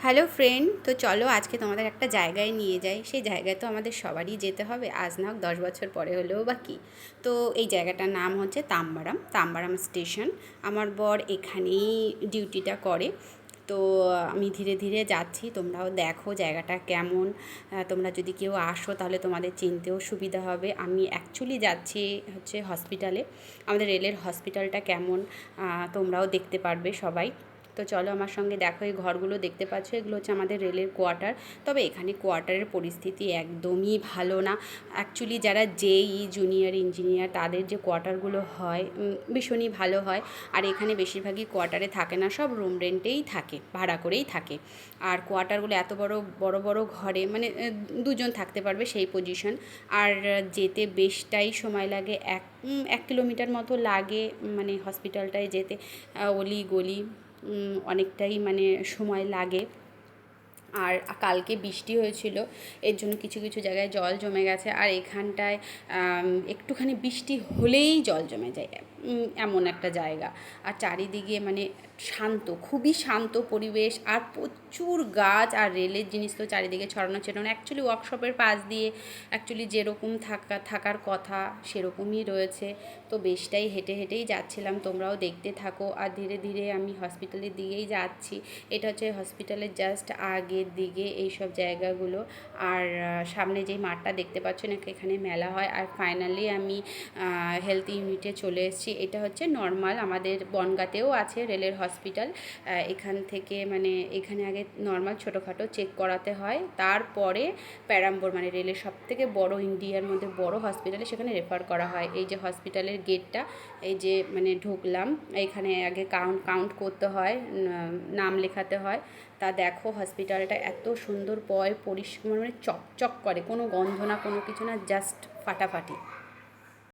Hello friend, তো চলো আজকে তোমাদের একটা জায়গায় নিয়ে যাই। সেই জায়গায় তো আমাদের সবারই যেতে হবে, আজ না হোক 10 বছর পরে হলেও বা কী। তো এই জায়গাটার নাম হচ্ছে তাম্বারাম, তাম্বারাম স্টেশন। আমার বর এখানেই ডিউটিটা করে। তো আমি ধীরে ধীরে যাচ্ছি, তোমরাও দেখো জায়গাটা কেমন। তোমরা যদি কেউ আসো তাহলে তোমাদের চিনতেও সুবিধা হবে। আমি অ্যাকচুয়ালি যাচ্ছি হচ্ছে হসপিটালে, আমাদের রেলের হসপিটালটা কেমন তোমরাও দেখতে পারবে সবাই। তো চলো আমার সঙ্গে দেখো, এই ঘরগুলো দেখতে পাচ্ছ, এগুলো হচ্ছে আমাদের রেলের কোয়ার্টার। তবে এখানে কোয়ার্টারের পরিস্থিতি একদমই ভালো না। অ্যাকচুয়ালি যারা জেই জুনিয়র ইঞ্জিনিয়ার তাদের যে কোয়ার্টারগুলো হয় ভীষণই ভালো হয়। আর এখানে বেশিরভাগই কোয়ার্টারে থাকে না, সব রুম রেন্টেই থাকে, ভাড়া করেই থাকে। আর কোয়ার্টারগুলো এত বড় বড় বড় ঘরে মানে দুজন থাকতে পারবে সেই পজিশন। আর যেতে বেশটাই সময় লাগে, 1 কিলোমিটার মতো লাগে মানে হসপিটালটায় যেতে। অলি গলি অনেকটাই মানে সময় লাগে। আর কালকে বৃষ্টি হয়েছিল, এর জন্য কিছু কিছু জায়গায় জল জমে গেছে। আর এখানটায় একটুখানি বৃষ্টি হলেই জল জমে যায়, এমন একটা জায়গা। আর চারিদিকে মানে শান্ত, খুবই শান্ত পরিবেশ, আর প্রচুর গাছ আর রেলের জিনিস তো চারিদিকে ছড়ানো ছিটানো। অ্যাকচুয়ালি ওয়ার্কশপের পাশ দিয়ে অ্যাকচুয়ালি যেরকম থাকার কথা সেরকমই রয়েছে। তো বেশটাই হেঁটে হেঁটেই যাচ্ছিলাম, তোমরাও দেখতে থাকো। আর ধীরে ধীরে আমি হসপিটালের দিকেই যাচ্ছি। এটা হচ্ছে হসপিটালের জাস্ট আগের দিকে এইসব জায়গাগুলো। আর সামনে যেই মাঠটা দেখতে পাচ্ছ না, এখানে মেলা হয়। আর ফাইনালি আমি হেলথ ইউনিটে চলে এসেছি। এটা হচ্ছে নর্মাল, আমাদের বনগাঁতেও আছে রেলের হসপিটাল। এখান থেকে মানে এখানে আগে নর্মাল ছোটোখাটো চেক করাতে হয়, তারপরে প্যারাম্বোর মানে রেলের সবথেকে বড়, ইন্ডিয়ার মধ্যে বড় হসপিটালে সেখানে রেফার করা হয়। এই যে হসপিটালের গেটটা, এই যে মানে ঢুকলাম, এখানে আগে কাউন্ট করতে হয়, নাম লেখাতে হয়। তা দেখো হসপিটালটা এত সুন্দর পরিষ্কার, মানে চকচক করে, কোনো গন্ধ না, কোনো কিছু না, জাস্ট ফাটাফাটি।